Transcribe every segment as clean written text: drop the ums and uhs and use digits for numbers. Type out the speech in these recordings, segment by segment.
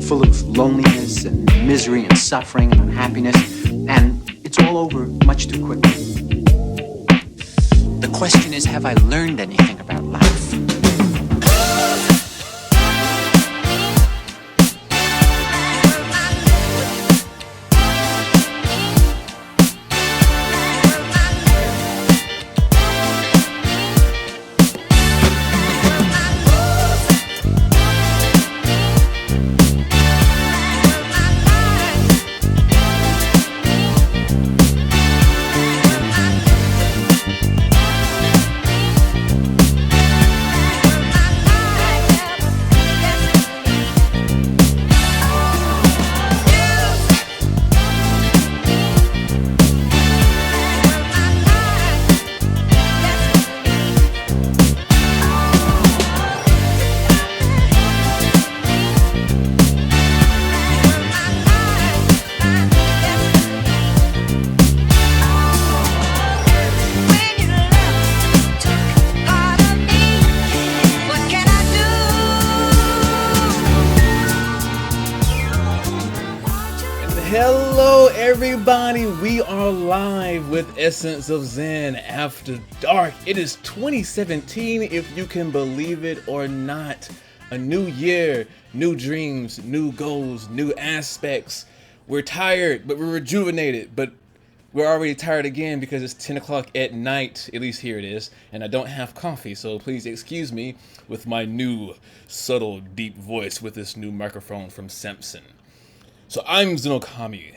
full of loneliness and misery and suffering and unhappiness, and it's all over much too quickly. The question is, have I learned anything about life? Hello everybody, we are live with Essence of Zen After Dark. It is 2017, if you can believe it or not. A new year, new dreams, new goals, new aspects. We're tired, but we're rejuvenated, but we're already tired again because it's 10 o'clock at night, at least here it is, and I don't have coffee, so please excuse me with my new, subtle, deep voice with this new microphone from Samson. So I'm Zenokami,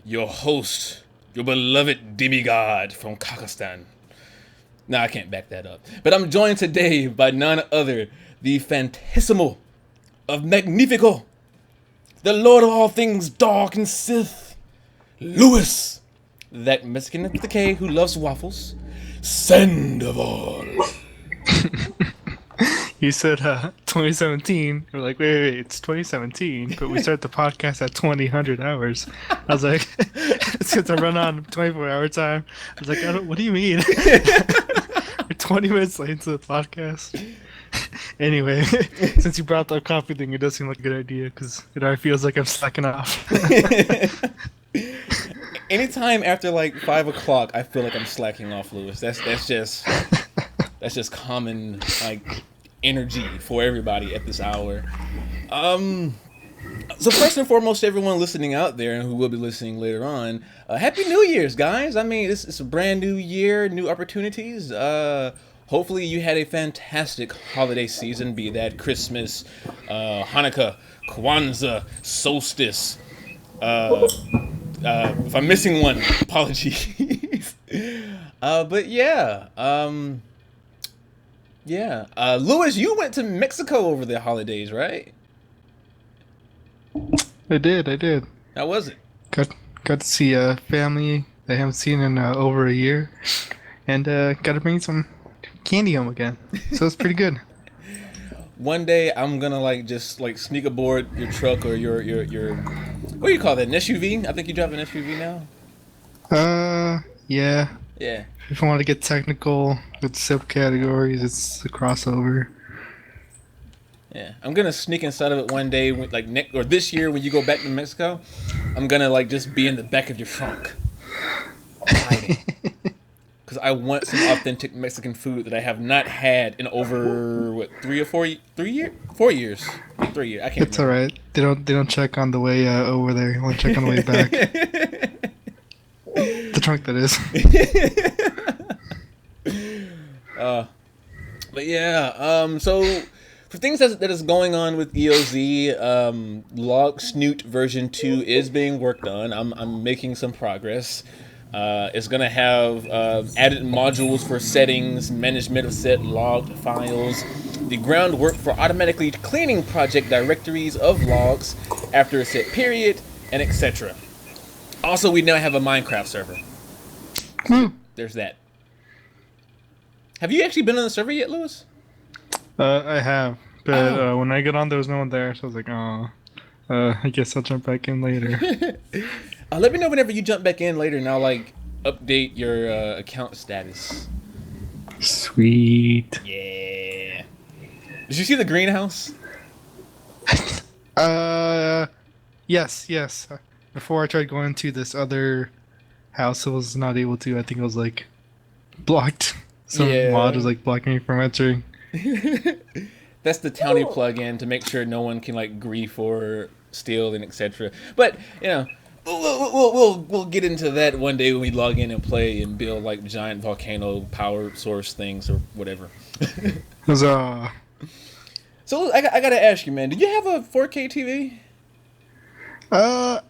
your host, your beloved demigod from Kakistan. Nah, I can't back that up. But I'm joined today by none other, the Fantissimo of Magnifico, the Lord of all things dark and Sith, Lewis, that Mexican with the K who loves waffles, Sandoval. You said 2017. We're like, wait, it's 2017, but we start the podcast at 2000 hours. I was like, it's going to run on 24-hour time. I was like, what do you mean? We're 20 minutes late into the podcast. Anyway, since you brought that coffee thing, it does seem like a good idea because it already feels like I'm slacking off. Anytime after like 5 o'clock, I feel like I'm slacking off, Lewis. That's just common like energy for everybody at this hour. So first and foremost, everyone listening out there and who will be listening later on, Happy New Year's, guys. I mean, it's a brand new year, new opportunities. Hopefully you had a fantastic holiday season, be that Christmas, Hanukkah, Kwanzaa, solstice. If I'm missing one, apologies. But yeah, Lewis, you went to Mexico over the holidays, right? I did. How was it? Got to see a family I haven't seen in over a year, and got to bring some candy home again. So it's pretty good. One day I'm gonna just sneak aboard your truck or your what do you call that? An SUV? I think you drive an SUV now. Yeah. Yeah. If I want to get technical with subcategories, it's a crossover. Yeah, I'm gonna sneak inside of it one day, or this year when you go back to Mexico. I'm gonna just be in the back of your trunk, hiding, because I want some authentic Mexican food that I have not had in over 4 years. I can't. It's remember. all right. They don't check on the way over there. They only check on the way back. The trunk, that is. But yeah, so for things that is going on with EOZ, Log Snoot version 2 is being worked on. I'm making some progress. It's gonna have added modules for settings, management of set logged files, the groundwork for automatically cleaning project directories of logs after a set period, and etc. Also, we now have a Minecraft server. There's that. Have you actually been on the server yet, Lewis? I have, but when I get on, there was no one there, so I was like, I guess I'll jump back in later. Let me know whenever you jump back in later, and I'll update your account status. Sweet. Yeah. Did you see the greenhouse? Yes, yes. Before I tried going to this other house, I was not able to. I think it was like blocked. Some mod was Yeah. like blocking me from entering. That's the Townie plugin to make sure no one can like grief or steal and etc. But you know, we'll get into that one day when we log in and play and build like giant volcano power source things or whatever. It was So I gotta ask you, man, did you have a 4K TV? uh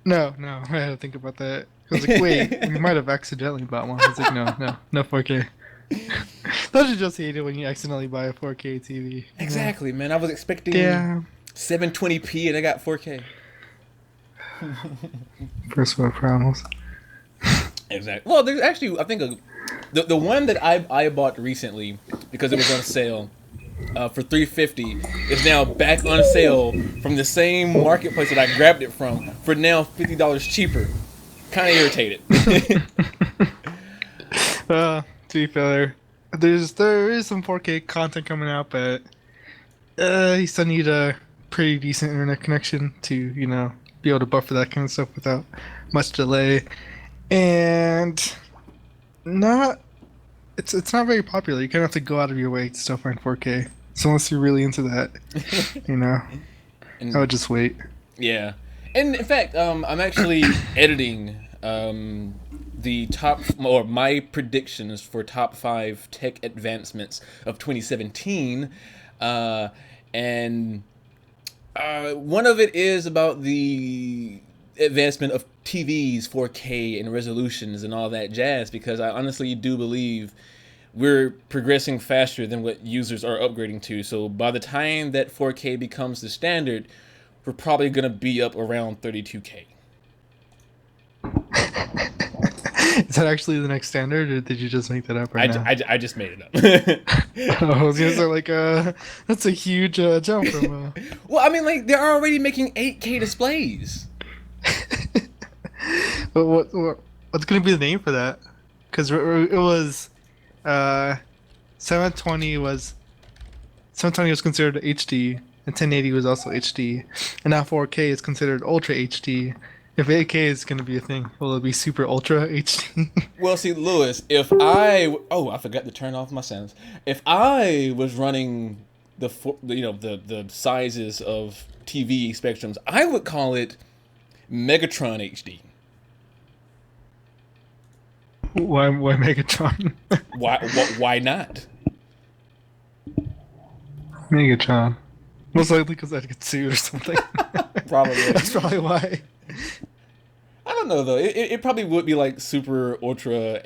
no, I had to think about that. I was like, wait, we might have accidentally bought one. I was like, no 4K. Don't you just hate it when you accidentally buy a 4K TV? Exactly, man. I was expecting Yeah. 720p and I got 4K. First world problems. Exactly. Well, there's actually, I think, the one that I bought recently because it was on sale for $350 is now back on sale from the same marketplace that I grabbed it from for now $50 cheaper. Kind of irritated. To be fair, there is some 4K content coming out, but you still need a pretty decent internet connection to be able to buffer that kind of stuff without much delay, and not it's not very popular. You kind of have to go out of your way to still find 4K. So unless you're really into that, I would just wait. Yeah, and in fact, I'm actually editing the top or my predictions for top 5 tech advancements of 2017, and one of it is about the advancement of TVs, 4K and resolutions and all that jazz, because I honestly do believe we're progressing faster than what users are upgrading to. So by the time that 4K becomes the standard, we're probably going to be up around 32K. Is that actually the next standard, or did you just make that up right now? I just made it up. I was gonna say that's a huge jump from. Well, I mean, like they're already making 8K displays. But what's gonna be the name for that? Because it was 720 was considered HD, and 1080 was also HD, and now 4K is considered Ultra HD. If 8K is going to be a thing, will it be Super Ultra HD? Well, see, Lewis, I forgot to turn off my sounds. If I was running the sizes of TV spectrums, I would call it Megatron HD. Why Megatron? Why not? Megatron. Most likely because I'd get sued or something. Probably. That's probably why. I don't know though. It probably would be like Super Ultra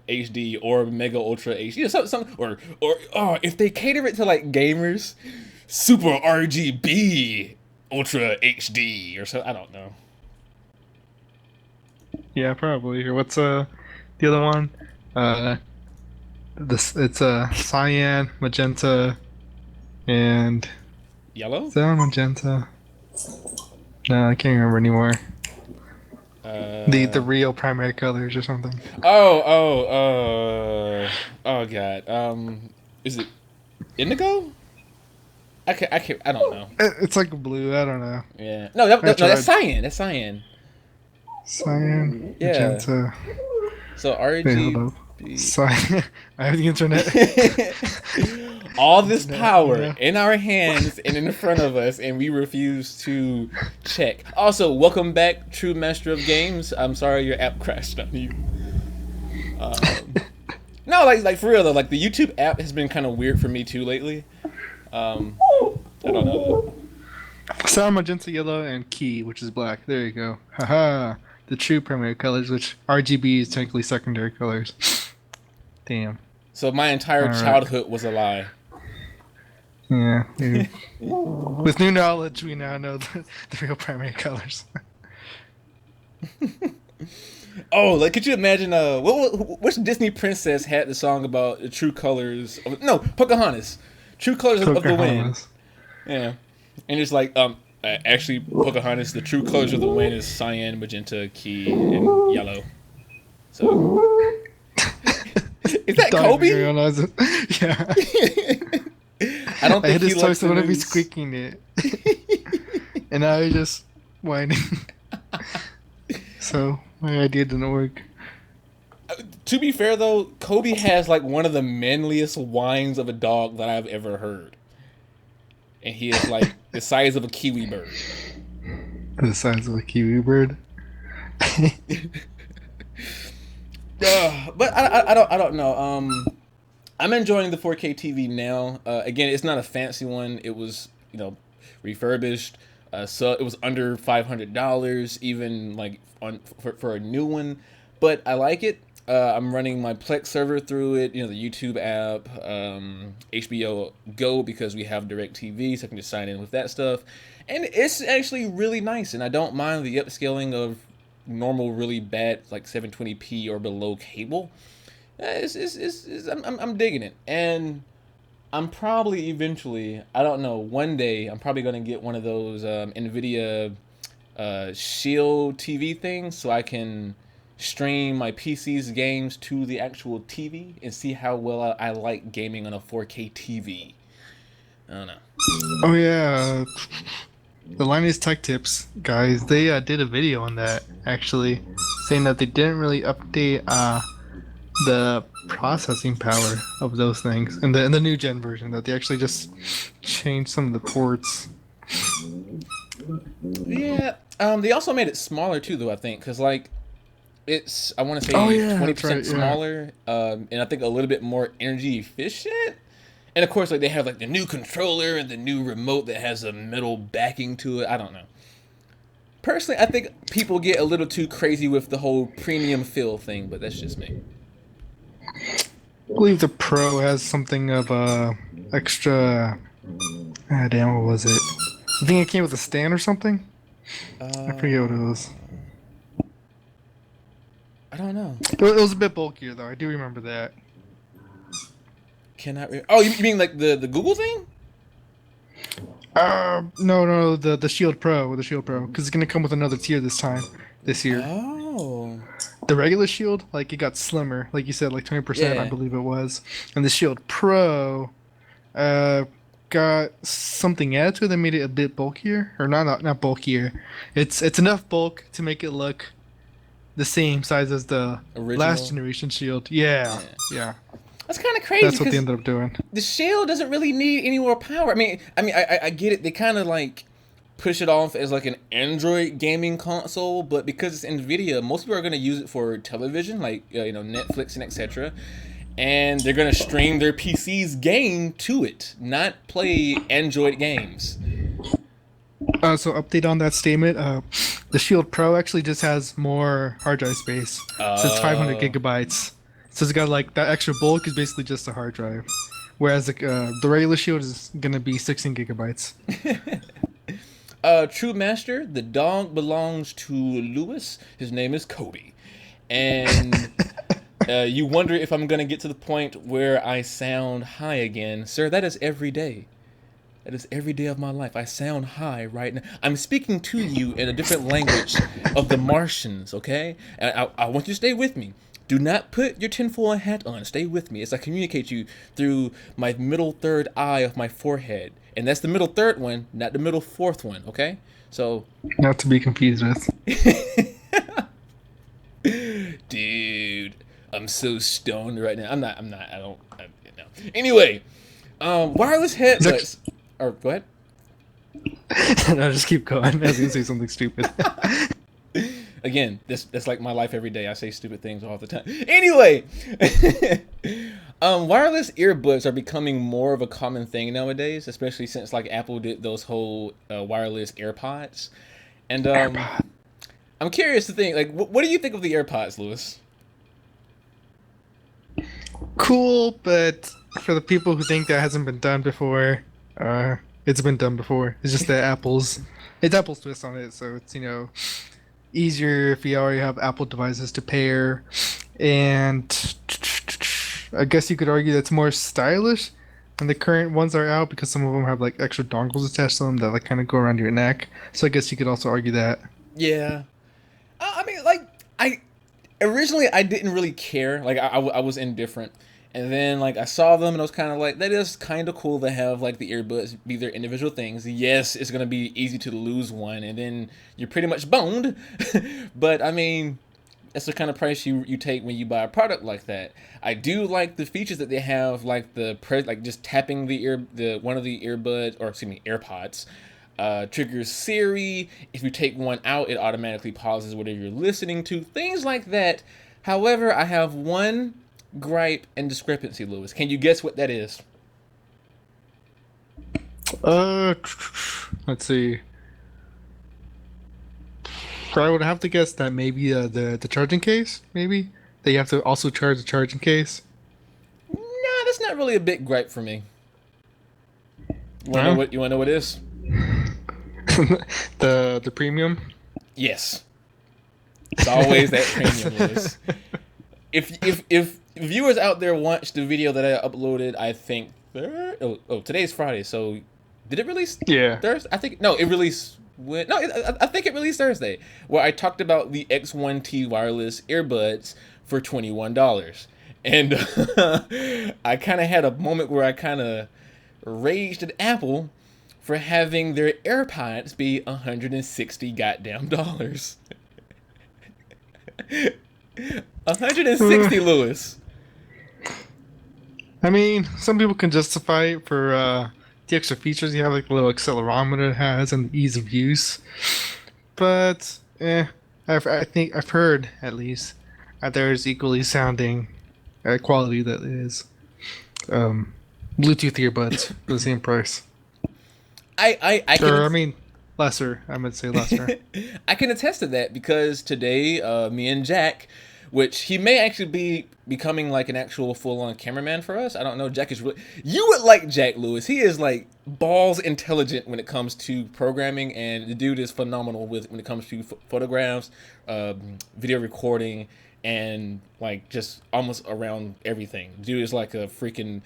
HD or Mega Ultra HD. Or if they cater it to like gamers, Super RGB Ultra HD or so. I don't know. Yeah, probably. Or what's the other one? It's cyan, magenta, and Yellow? is that magenta? No, I can't remember anymore. The real primary colors or something. Oh god. Is it indigo? I don't know. It's like blue. I don't know. Yeah. No, that's cyan. That's cyan. Cyan, Yeah. magenta. So Wait, hold RGB. up. Cyan. I have the internet. All this power in our hands and in front of us, and we refuse to check. Also, welcome back, True Master of Games. I'm sorry your app crashed on you. No, like for real though, like the YouTube app has been kind of weird for me too lately. I don't know. Cyan, magenta, yellow, and key, which is black. There you go. Haha. The true primary colors, which RGB is technically secondary colors. Damn. So my entire childhood was a lie. Yeah. With new knowledge, we now know the real primary colors. Oh, like could you imagine? Which Disney princess had the song about the true colors? No, Pocahontas. True colors of the wind. Yeah, and it's like actually Pocahontas. The true colors of the wind is cyan, magenta, key, and yellow. So is that Kobe? Yeah. I don't I think hit he his toy, likes so the whenever he's news. squeaking it, and now he's just whining. So my idea didn't work. To be fair though, Kobe has like one of the manliest whines of a dog that I've ever heard, and he is like the size of a kiwi bird. The size of a kiwi bird. But I don't know. I'm enjoying the 4K TV now. Again, it's not a fancy one. It was refurbished, so it was under $500, even like for a new one. But I like it. I'm running my Plex server through it. The YouTube app, HBO Go because we have DirecTV, so I can just sign in with that stuff. And it's actually really nice, and I don't mind the upscaling of normal, really bad like 720p or below cable. I'm digging it, and I'm probably eventually, I don't know, one day I'm probably gonna get one of those Nvidia Shield TV things so I can stream my PC's games to the actual TV and see how well I like gaming on a 4K TV. I don't know. Oh yeah, the Linus Tech Tips guys, they did a video on that actually, saying that they didn't really update the processing power of those things in the new gen version. That they actually just changed some of the ports. Yeah. They also made it smaller too, though. I think because like it's I want to say Oh yeah, 20% that's right. Yeah. smaller, and I think a little bit more energy efficient. And of course, like they have like the new controller and the new remote that has a metal backing to it. I don't know. Personally, I think people get a little too crazy with the whole premium feel thing, but that's just me. I believe the Pro has something of extra. Ah, damn, what was it? I think it came with a stand or something. I forget what it was. I don't know. It was a bit bulkier though. I do remember that. Oh, you mean like the Google thing? No, the Shield Pro, because it's gonna come with another tier this year. Oh. The regular Shield, like it got slimmer, like you said, like 20%, I Yeah. believe it was, and the Shield Pro, got something added to it that made it a bit bulkier, or not bulkier. It's enough bulk to make it look the same size as the Original? last generation Shield. Yeah. That's kind of crazy. That's what they 'cause ended up doing. the Shield doesn't really need any more power. I get it. They kind of like push it off as like an Android gaming console, but because it's Nvidia, most people are going to use it for television, like Netflix and etc. And they're going to stream their PC's game to it, not play Android games. So update on that statement. The Shield Pro actually just has more hard drive space. So it's 500 gigabytes. So it's got like that extra bulk is basically just a hard drive, whereas the regular Shield is gonna be 16 gigabytes. True Master, the dog belongs to Lewis. His name is Kobe, and you wonder if I'm gonna get to the point where I sound high again, sir. That is every day. That is every day of my life. I sound high right now. I'm speaking to you in a different language of the Martians, okay? And I want you to stay with me. Do not put your tinfoil hat on. Stay with me as I communicate you through my middle third eye of my forehead. And that's the middle third one, not the middle fourth one, okay? So... Not to be confused with. Dude, I'm so stoned right now. I don't know. Anyway, wireless headlets... Or, go ahead. No, just keep going. I was gonna say something stupid. Again, that's like my life every day. I say stupid things all the time. Anyway, wireless earbuds are becoming more of a common thing nowadays, especially since like Apple did those whole wireless AirPods. And I'm curious to think, like, what do you think of the AirPods, Lewis? Cool, but for the people who think that hasn't been done before, it's been done before. It's just that it's Apple's twist on it, so it's easier if you already have Apple devices to pair, and I guess you could argue that's more stylish than the current ones are out because some of them have like extra dongles attached to them that like kind of go around your neck. So I guess you could also argue that. Yeah, I mean, like I originally I didn't really care. Like I was indifferent. And then like I saw them and I was kind of like, that is kind of cool to have like the earbuds be their individual things. Yes, it's gonna be easy to lose one, and then you're pretty much boned. But I mean, that's the kind of price you take when you buy a product like that. I do like the features that they have, like like just tapping the one of the earbuds, or excuse me, AirPods. Triggers Siri. If you take one out, it automatically pauses whatever you're listening to. Things like that. However, I have one gripe and discrepancy, Lewis. Can you guess what that is? Let's see. I would have to guess that maybe the charging case, maybe? That you have to also charge the charging case? Nah, that's not really a big gripe for me. You wanna know what it is? the premium? Yes. It's always that premium, Lewis. If viewers out there watched the video that I uploaded, I think today's Friday, so did it release? Yeah. Thursday? I think no, it released I think it released Thursday, where I talked about the X1T wireless earbuds for $21. And I kind of had a moment where I kind of raged at Apple for having their AirPods be $160 goddamn dollars. 160, Lewis. I mean, some people can justify it for the extra features you have, like the little accelerometer it has and the ease of use. But, I think I've heard, at least, that there's equally sounding quality that is Bluetooth earbuds for the same price. I mean, lesser. I would say lesser. I can attest to that because today, me and Jack, which he may actually be becoming like an actual full-on cameraman for us. I don't know. Jack is really... You would like Jack, Lewis. He is like balls intelligent when it comes to programming, and the dude is phenomenal when it comes to photographs, video recording, and like just almost around everything. Dude is like a freaking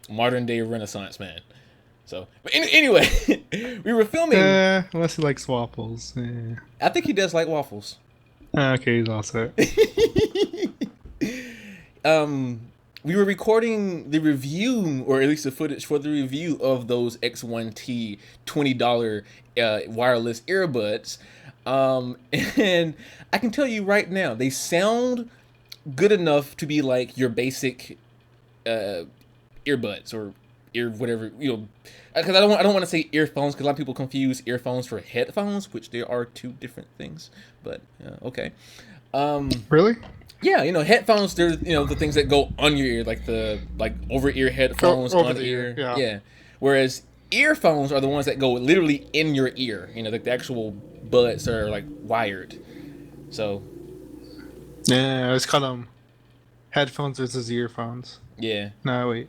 modern day Renaissance man. So, but anyway, we were filming. Unless he likes waffles. I think he does like waffles. Okay, he's all set. We were recording the review, or at least the footage for the review of those X1T $20 wireless earbuds. And I can tell you right now, they sound good enough to be like your basic earbuds or whatever, because I don't want to say earphones, because a lot of people confuse earphones for headphones, which there are two different things. But okay. Really? Yeah, headphones, they're the things that go on your ear, like the over ear headphones, over on the ear. ear, yeah. Whereas earphones are the ones that go literally in your ear. Like the actual buds are like wired. So Yeah, I was call them headphones versus earphones. yeah. No, wait.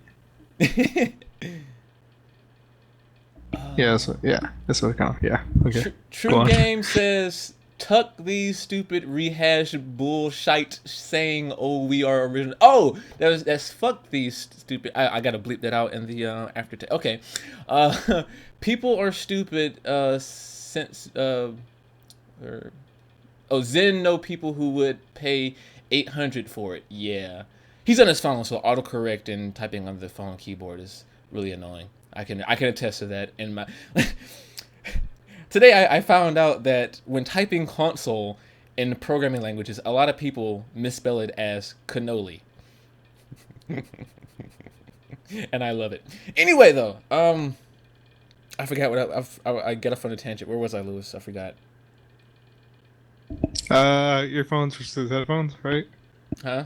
That's what I kind of, yeah. Okay. True Game says, tuck these stupid rehash bullshit saying, oh, we are original. Oh, that's fuck these stupid. I gotta bleep that out in the after. Okay. People are stupid since Zen know people who would pay $800 for it. Yeah. He's on his phone, so autocorrect and typing on the phone keyboard is really annoying. I can attest to that. In my today, I found out that when typing console in programming languages, a lot of people misspell it as cannoli, and I love it. Anyway, though, I forgot what I got off on a tangent. Where was I, Lewis? I forgot. Earphones versus headphones, right? Huh?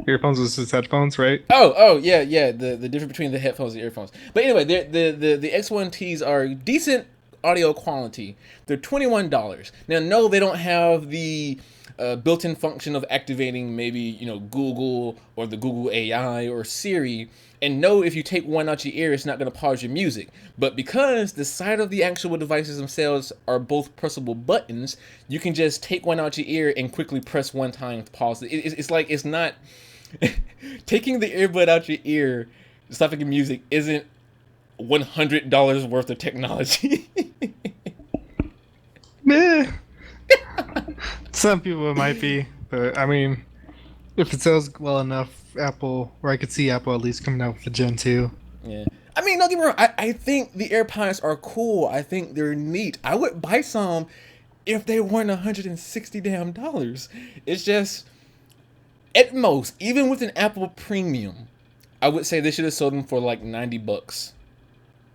Earphones versus headphones, right? Oh, yeah. The difference between the headphones and earphones. But anyway, the X1Ts are decent audio quality. They're $21. Now, no, they don't have the built-in function of activating maybe Google or the Google AI or Siri. And no, if you take one out your ear, it's not going to pause your music. But because the side of the actual devices themselves are both pressable buttons, you can just take one out your ear and quickly press one time to pause it. It's like it's not... Taking the earbud out your ear, stopping music, isn't $100 worth of technology. Meh. Some people it might be, but I mean, If it sells well enough, Apple, or I could see Apple at least coming out with a Gen 2. Yeah. I mean, don't get me wrong. I think the AirPods are cool. I think they're neat. I would buy some if they weren't $160 damn dollars. It's just, at most, even with an Apple Premium, I would say they should have sold them for like $90,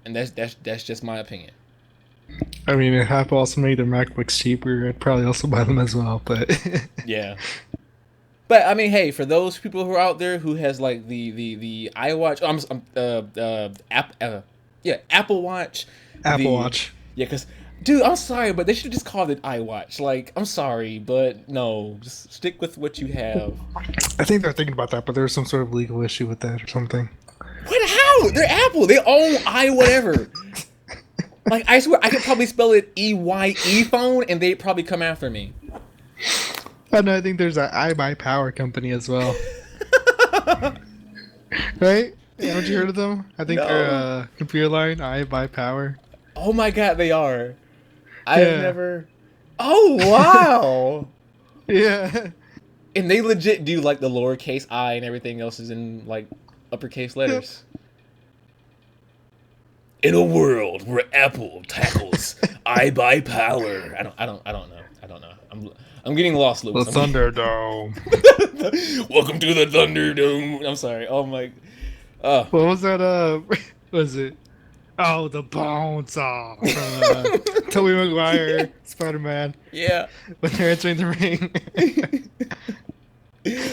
and that's just my opinion. I mean, if Apple also made their MacBooks cheaper, I'd probably also buy them as well, but... Yeah. But I mean, hey, for those people who are out there who has like the iWatch, Apple Watch, Apple Watch. yeah, because dude, I'm sorry, but they should just call it iWatch. Like, I'm sorry, but no, just stick with what you have. I think they're thinking about that, but there's some sort of legal issue with that or something. What? How? They're Apple. They own whatever. Like, I swear, I could probably spell it EYE phone, and they'd probably come after me. And I think there's an iBuyPower company as well. Right? Haven't you heard of them? I think they're a computer line, iBuyPower. Oh my god, they are. I've never... Oh, wow! Yeah. And they legit do, like, the lowercase I and everything else is in, like, uppercase letters. In a world where Apple tackles iBuyPower. I don't know. I'm getting lost, Lewis. The Thunderdome. Welcome to the Thunderdome. I'm sorry. Oh my. What was that? What was it? Oh, the Bone Saw from Tobey Maguire, Spider-Man. Yeah. When they're entering the ring.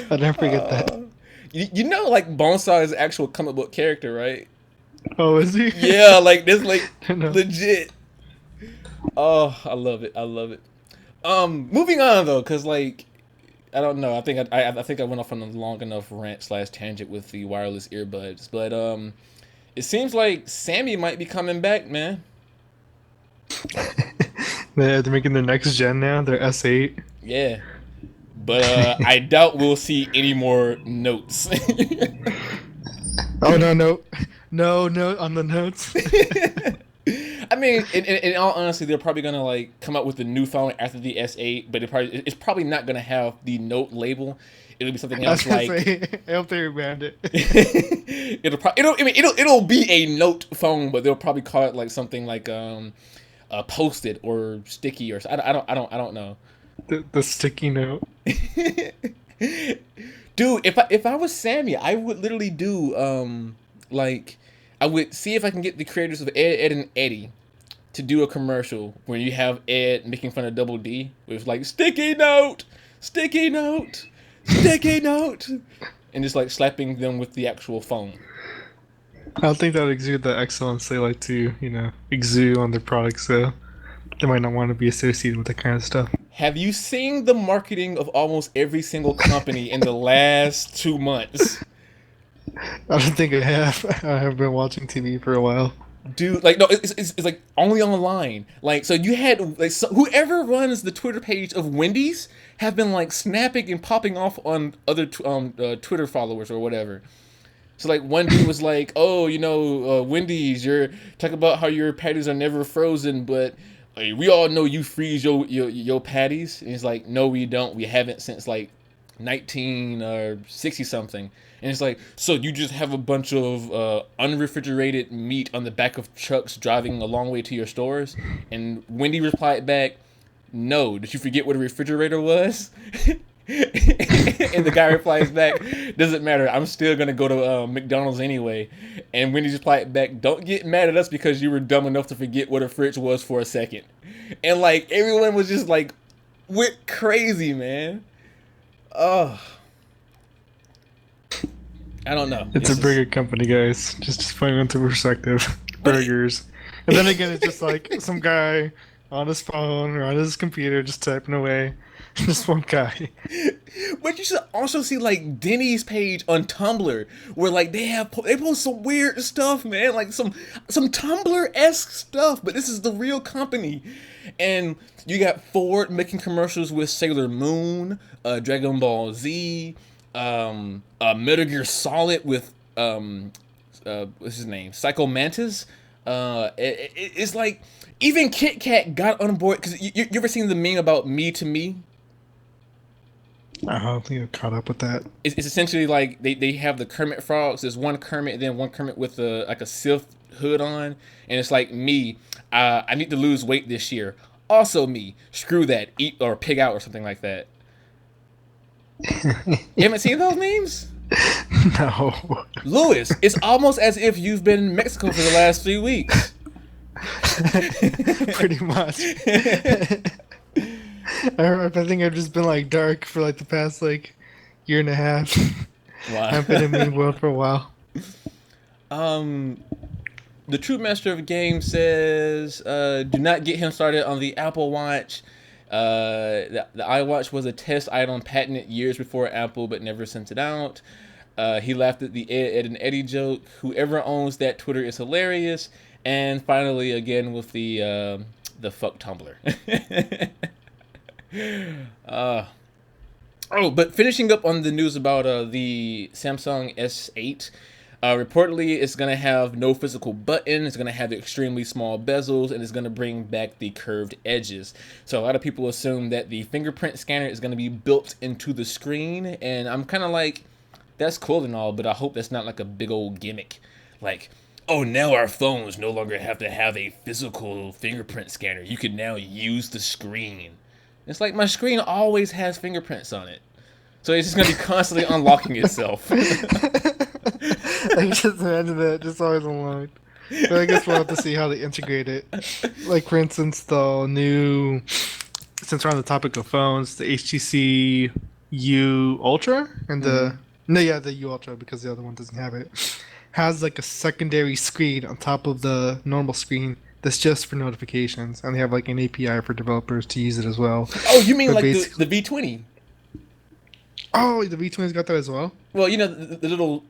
I'll never forget that. You know, like Bonesaw is an actual comic book character, right? Oh, is he? Yeah, like this, like legit. Oh, I love it. I love it. Moving on though, cause like, I don't know. I think I went off on a long enough rant / tangent with the wireless earbuds, but it seems like Sammy might be coming back, man. They're making their next gen now. Their S8. Yeah, but I doubt we'll see any more notes. Oh no on the notes. I mean, in all honesty, they're probably gonna like come out with a new phone after the S8, but it's probably not gonna have the Note label. It'll be something else like. I hope they reband it. It'll be a Note phone, but they'll probably call it like something like Post-it or Sticky or I don't know. The sticky note. Dude, if I was Sammy, I would literally do like I would see if I can get the creators of Ed, and Eddie to do a commercial where you have Ed making fun of Double D with like sticky note, sticky note, sticky note, and just like slapping them with the actual phone. I don't think that would exude the excellence they like to, exude on their products, so they might not want to be associated with that kind of stuff. Have you seen the marketing of almost every single company in the last 2 months? I don't think I have. I have been watching TV for a while. Dude, like, no, it's like only online. Like, so you had, like, whoever runs the Twitter page of Wendy's have been, like, snapping and popping off on other Twitter followers or whatever. So, like, one dude was like, oh, Wendy's, you're talking about how your patties are never frozen, but we all know you freeze your patties. And he's like, no, we don't. We haven't since, like, 1960 something. And it's like, so you just have a bunch of unrefrigerated meat on the back of trucks driving a long way to your stores? And Wendy replied back, no, did you forget what a refrigerator was? And the guy replies back, doesn't matter, I'm still gonna go to McDonald's anyway. And Wendy replied back, don't get mad at us because you were dumb enough to forget what a fridge was for a second. And like everyone was just like went crazy, man. Oh, I don't know. It's a bigger company, guys. Just putting into perspective. Burgers. And then again, it's just like some guy on his phone or on his computer just typing away. Just one guy. But you should also see like Denny's page on Tumblr, where like they post some weird stuff, man, like some Tumblr-esque stuff. But this is the real company, and you got Ford making commercials with Sailor Moon, Dragon Ball Z, Metal Gear Solid with what's his name, Psycho Mantis. It's like even Kit Kat got on board because you ever seen the meme about Me to Me? I don't think I caught up with that. It's essentially like they have the Kermit frogs. There's one Kermit and then one Kermit with a Sith hood on, and it's like me. I need to lose weight this year. Also me. Screw that. Eat or pig out or something like that. You haven't seen those memes? No. Lewis, it's almost as if you've been in Mexico for the last 3 weeks. Pretty much. I think I've just been like dark for like the past like year and a half. Wow. I've been in meme world for a while. The True Master of Games says, do not get him started on the Apple Watch. The iWatch was a test item patented years before Apple, but never sent it out. He laughed at the Ed and Eddie joke. Whoever owns that Twitter is hilarious. And finally, again with the fuck Tumblr. But finishing up on the news about the Samsung S8. Reportedly, it's going to have no physical button. It's going to have extremely small bezels, and it's going to bring back the curved edges. So a lot of people assume that the fingerprint scanner is going to be built into the screen, and I'm kind of like, that's cool and all, but I hope that's not like a big old gimmick. Like, oh, now our phones no longer have to have a physical fingerprint scanner. You can now use the screen. It's like my screen always has fingerprints on it. So it's just going to be constantly unlocking itself. I just imagine that just always unlocked. But I guess we'll have to see how they integrate it. Like, for instance, the new, since we're on the topic of phones, the HTC U Ultra and the U Ultra, because the other one doesn't have it, has like a secondary screen on top of the normal screen that's just for notifications, and they have like an API for developers to use it as well. Oh, you mean But like the V20? Oh, the V20's got that as well? Well, you know, the little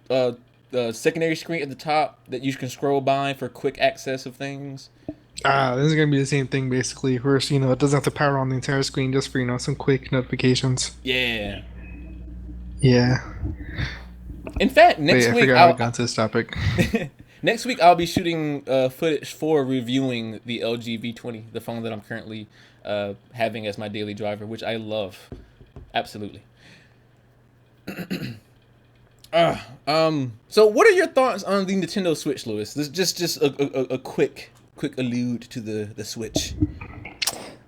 secondary screen at the top that you can scroll by for quick access of things. This is going to be the same thing, basically. Where, it doesn't have to power on the entire screen, just for, some quick notifications. Yeah. Yeah. In fact, next I week forgot how I got to this topic. Next week I'll be shooting footage for reviewing the LG V20, the phone that I'm currently having as my daily driver, which I love. Absolutely. So what are your thoughts on the Nintendo Switch, Lewis? This just a quick allude to the Switch.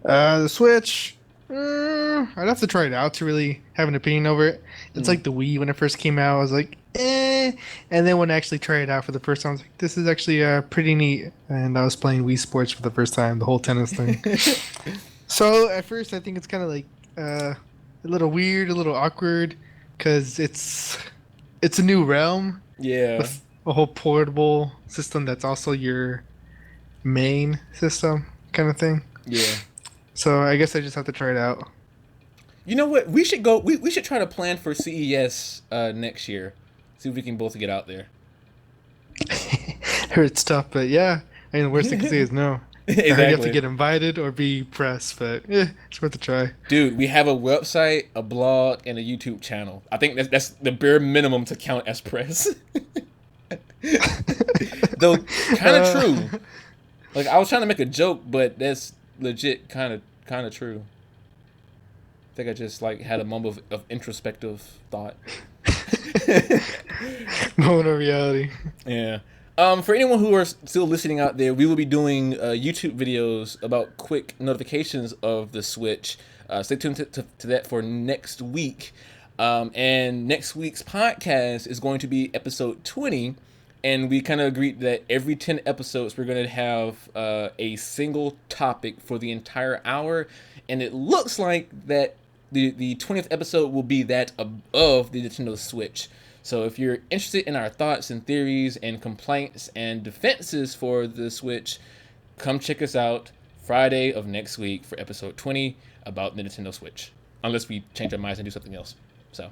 The Switch, I'd have to try it out to really have an opinion over it. It's like the Wii when it first came out. I was like, and then when I actually tried it out for the first time, I was like, this is actually pretty neat. And I was playing Wii Sports for the first time, the whole tennis thing. So at first, I think it's kind of like a little weird, a little awkward, because it's a new realm. Yeah. With a whole portable system that's also your main system kind of thing. Yeah. So I guess I just have to try it out. You know what? We should go. We should try to plan for CES next year. See if we can both get out there. It's tough, but yeah. I mean, the worst thing to say is no. Exactly. You have to get invited or be pressed, but it's worth a try. Dude, we have a website, a blog, and a YouTube channel. I think that's the bare minimum to count as press. Though, kind of true. Like, I was trying to make a joke, but that's legit kind of true. I think I just had a moment of introspective thought. Moment of reality. Yeah. For anyone who are still listening out there, we will be doing YouTube videos about quick notifications of the Switch. Stay tuned to that for next week. And next week's podcast is going to be episode 20. And we kind of agreed that every 10 episodes, we're going to have a single topic for the entire hour. And it looks like that the 20th episode will be that of the Nintendo Switch. So if you're interested in our thoughts and theories and complaints and defenses for the Switch, come check us out Friday of next week for episode 20 about the Nintendo Switch. Unless we change our minds and do something else. So,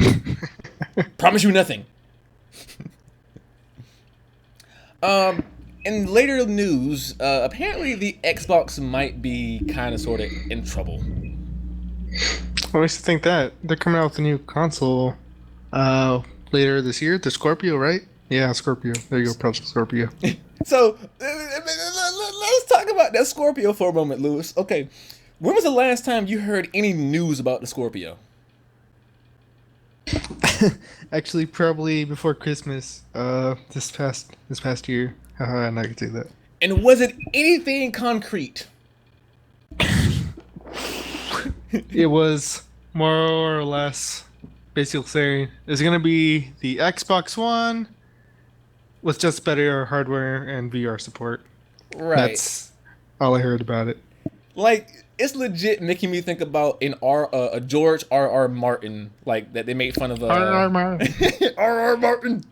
promise you nothing. In later news, apparently the Xbox might be kind of sort of in trouble. What makes you think that? They're coming out with a new console later this year. The Scorpio, right? Yeah, Scorpio. There you go, Project Scorpio. So, let's talk about that Scorpio for a moment, Lewis. Okay, when was the last time you heard any news about the Scorpio? Actually, probably before Christmas. This past year. Haha, and I could say that. And was it anything concrete? It was more or less basically saying it's gonna be the Xbox One with just better hardware and VR support. Right. That's all I heard about it. Like, it's legit making me think about a George R.R. Martin, like that they made fun of R.R. Martin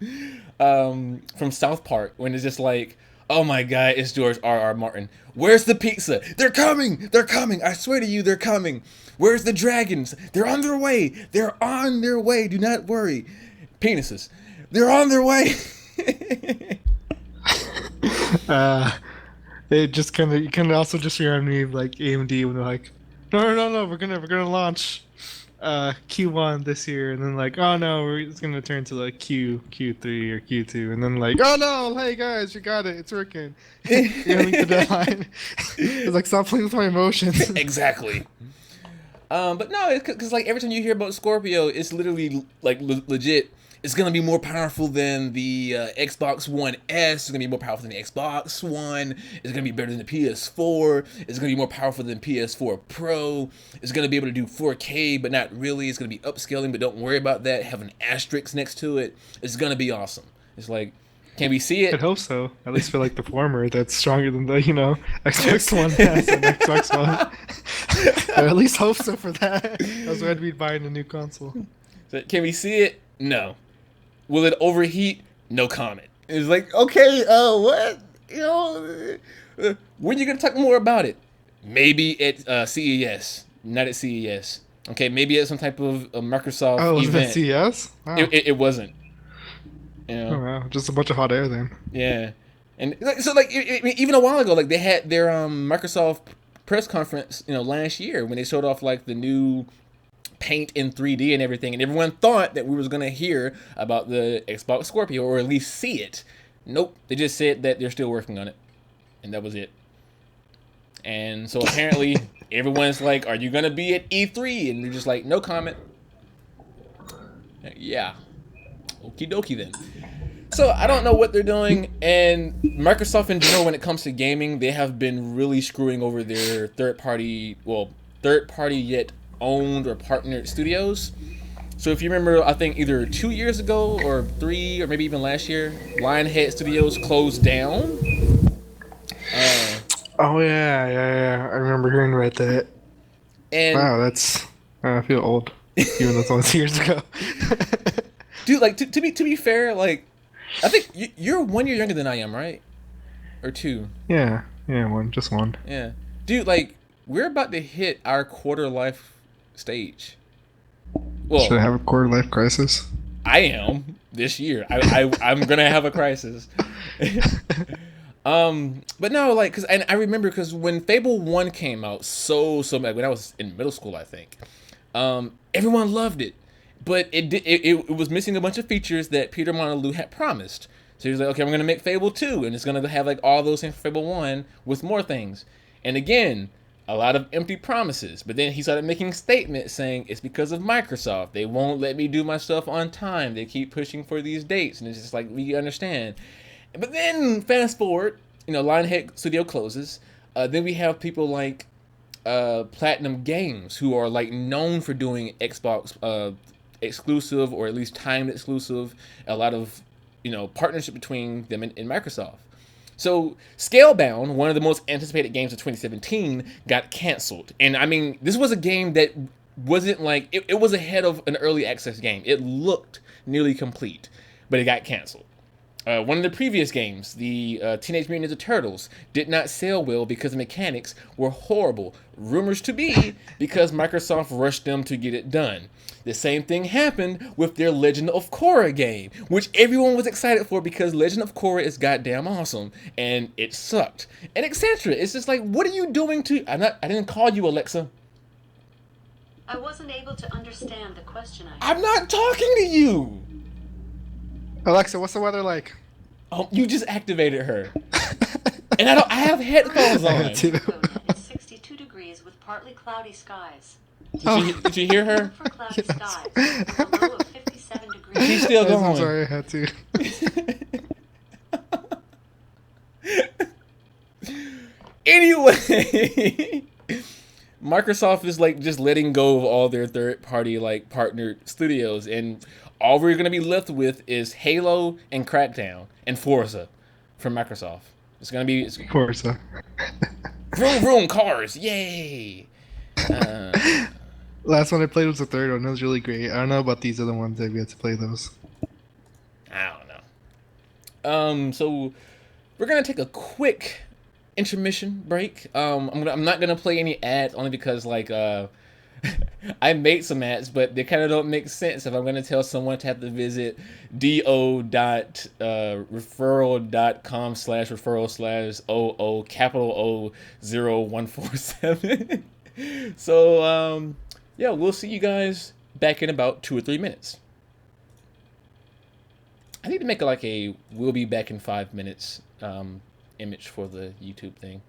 from South Park, when it's just like, oh my god, it's George R.R. Martin. Where's the pizza? They're coming! They're coming! I swear to you, they're coming! Where's the dragons? They're on their way! They're on their way! Do not worry. Penises. They're on their way! It just you kind of also just remind me of like AMD when they're like, no, we're gonna launch Q1 this year, and then like, oh no, it's gonna turn to like Q3 or Q2, and then like, oh no, hey guys, you got it, it's working. You're gonna meet the deadline. It's like, stop playing with my emotions. Exactly. But no, because like every time you hear about Scorpio, it's literally like legit. It's gonna be more powerful than the Xbox One S. It's gonna be more powerful than the Xbox One. It's gonna be better than the PS4. It's gonna be more powerful than PS4 Pro. It's gonna be able to do 4K, but not really. It's gonna be upscaling, but don't worry about that. Have an asterisk next to it. It's gonna be awesome. It's like, can we see it? I hope so. At least for like the former, that's stronger than the Xbox One S and Xbox One. Or at least hope so for that. That's why I'd be buying a new console. So, can we see it? No. Will it overheat? No comment. It's like, okay, what? When are you gonna talk more about it? Maybe at CES, not at CES. Okay, maybe at some type of Microsoft was event. it at CES? Wow. It wasn't. Oh wow, just a bunch of hot air then. Yeah, and so like even a while ago, like they had their Microsoft press conference, last year when they showed off like the new paint in 3D and everything, and everyone thought that we was gonna hear about the Xbox Scorpio or at least see it. Nope, they just said that they're still working on it, and that was it. And so apparently everyone's like, "Are you gonna be at E3?" And they're just like, "No comment." Yeah, okie dokie then. So I don't know what they're doing, and Microsoft in general, when it comes to gaming, they have been really screwing over their third party yet owned or partnered studios. So if you remember, I think either 2 years ago or 3 or maybe even last year, Lionhead Studios closed down. Oh yeah. I remember hearing about that. And wow, I feel old, even though it's only 2 years ago. Dude, like to be fair, like I think you're 1 year younger than I am, right? Or 2? Yeah, just one. Yeah, dude, like we're about to hit our quarter life stage. Well, should I have a quarter life crisis? I am this year. I'm gonna have a crisis. But no, like, and I remember because when Fable 1 came out, so like when I was in middle school, I think, everyone loved it, but it was missing a bunch of features that Peter Molyneux had promised. So he was like, okay, I'm gonna make Fable 2, and it's gonna have like all those things for Fable 1 with more things. And again, a lot of empty promises. But then he started making statements saying it's because of Microsoft. They won't let me do my stuff on time. They keep pushing for these dates, and it's just like, we understand. But then fast forward, Lionhead Studio closes. Then we have people like Platinum Games, who are like known for doing Xbox exclusive or at least timed exclusive. A lot of partnership between them and Microsoft. So Scalebound, one of the most anticipated games of 2017, got canceled. And I mean, this was a game that wasn't like, it was ahead of an early access game. It looked nearly complete, but it got canceled. One of the previous games, the Teenage Mutant Ninja Turtles, did not sell well because the mechanics were horrible. Rumors to be because Microsoft rushed them to get it done. The same thing happened with their Legend of Korra game, which everyone was excited for because Legend of Korra is goddamn awesome, and it sucked, and etc. It's just like, what are you doing to? I didn't call you, Alexa. I wasn't able to understand the question. I'm not talking to you. Alexa, what's the weather like? Oh, you just activated her, and I have headphones on. It's 62 degrees with partly cloudy skies. Did you hear her? For cloudy skies, with a low of 57 degrees. She's still I'm going. sorry, I had to. Anyway, Microsoft is like just letting go of all their third party like partnered studios, and all we're gonna be left with is Halo and Crackdown and Forza from Microsoft. It's gonna be Forza. vroom vroom cars, yay! Last one I played was the third one. It was really great. I don't know about these other ones. I've yet to play those. I don't know. So we're gonna take a quick intermission break. I'm not gonna play any ads only because like I made some ads, but they kind of don't make sense if I'm gonna tell someone to have to visit do.referral.com/referral/OO capital O0147. So yeah, we'll see you guys back in about 2 or 3 minutes. I need to make like a "we'll be back in 5 minutes" image for the YouTube thing.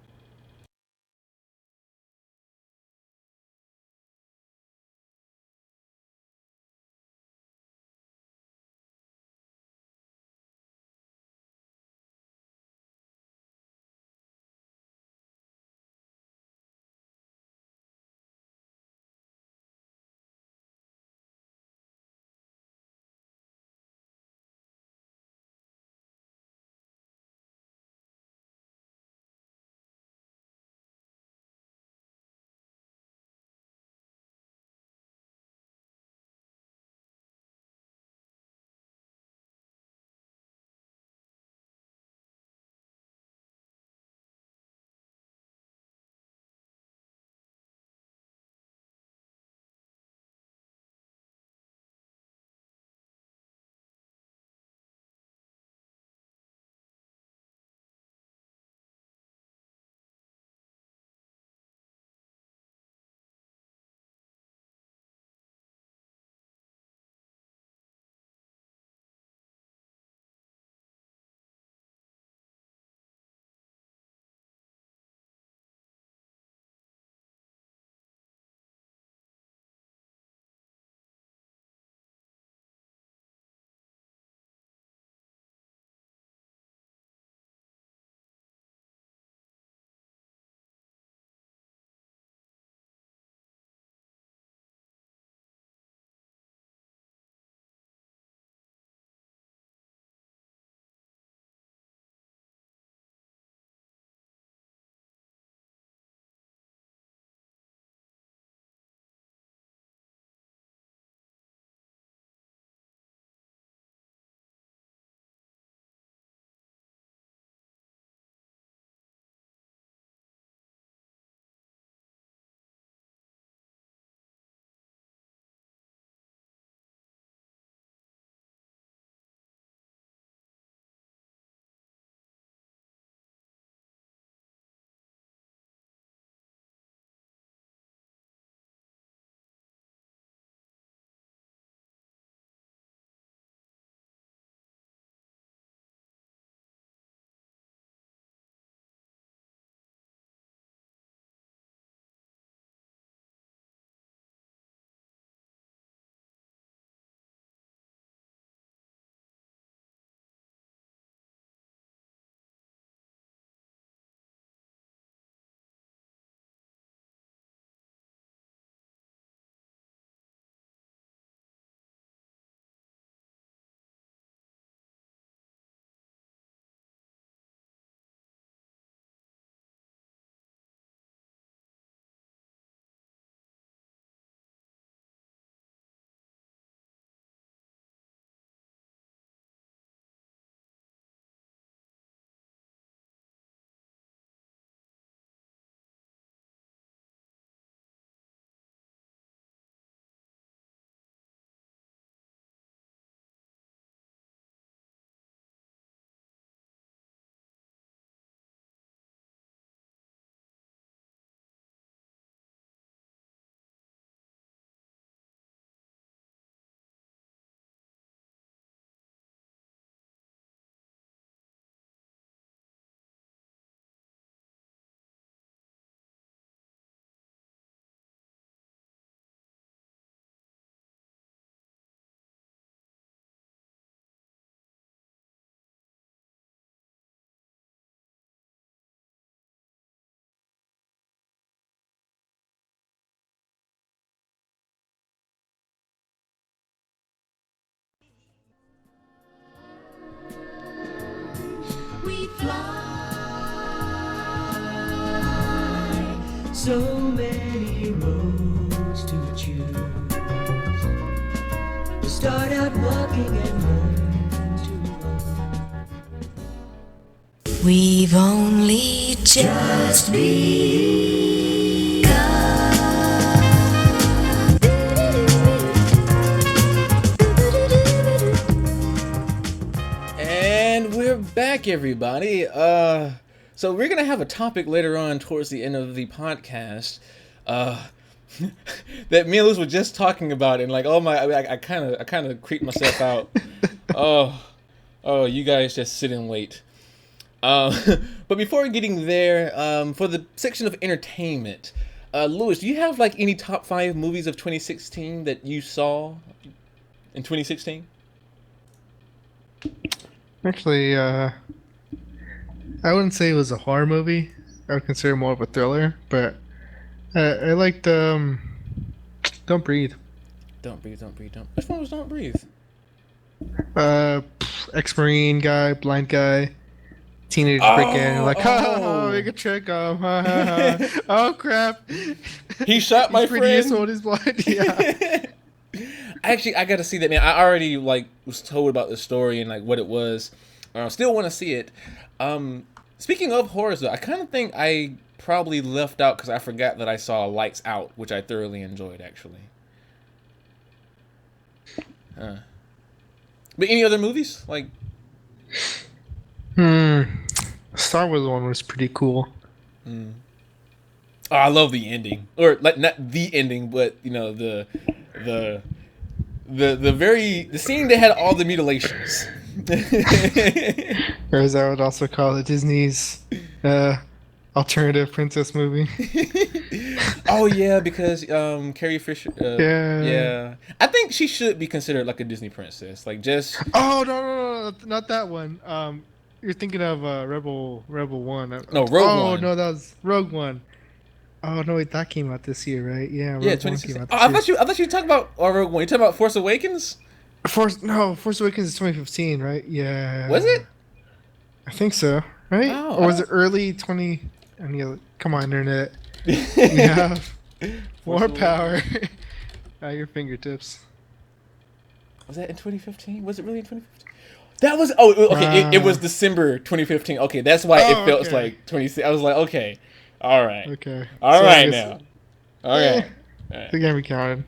So many roads to choose. To start out walking and learn to run. We've only just begun. And we're back, everybody. So we're gonna have a topic later on towards the end of the podcast, that me and Luz were just talking about, and like, oh my, I kind of creeped myself out. Oh, you guys just sit and wait. But before getting there, for the section of entertainment, Lewis, do you have like any top 5 movies of 2016 that you saw in 2016? Actually, I wouldn't say it was a horror movie. I would consider it more of a thriller, but I liked Don't Breathe. Don't breathe, don't breathe, don't. Which one was Don't Breathe? Ex-Marine guy, blind guy, teenage break-in, like, make a trick, ha ha ha. Oh crap! He shot my He's pretty friend. useful, he's blind. Yeah. Actually, I gotta see that, man. I already like was told about the story and like what it was. Still want to see it. Speaking of horrors, though, I kind of think I probably left out because I forgot that I saw Lights Out, which I thoroughly enjoyed, actually. But any other movies? Like, Star Wars one was pretty cool. oh, I love the ending, or like not the ending, but you know the scene that had all the mutilations. Or as I would also call it, Disney's alternative princess movie. Oh yeah, because Carrie Fisher. Yeah. I think she should be considered like a Disney princess. Like just. Oh no, not that one. You're thinking of Rebel One. No, Rogue One. Oh no, that was Rogue One. Oh no, wait, that came out this year, right? Yeah, Rogue Yeah, One 2016. came out Oh, this year. I thought you were talking about Rogue One. You talking about Force Awakens? Force Awakens is 2015, right? Yeah. Was it? I think so, right? Oh, or was I it early 20? Come on, internet. We have more Force power at your fingertips. Was that in 2015? Was it really in 2015? That was. Oh, okay. It was December 2015. Okay, that's why it felt okay. like 26. I was like, okay, all right, Okay. all So I right guess- now. Okay. They can't be counted.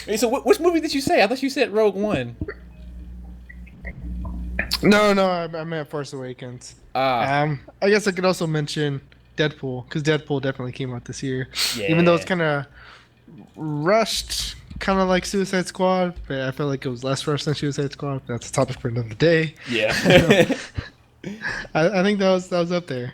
Hey, so which movie did you say? I thought you said Rogue One. No, I meant Force Awakens. I guess I could also mention Deadpool, because Deadpool definitely came out this year. Even though it's kind of rushed, kind of like Suicide Squad, but I felt like it was less rushed than Suicide Squad. But that's a topic for another day. Yeah. I think that was up there.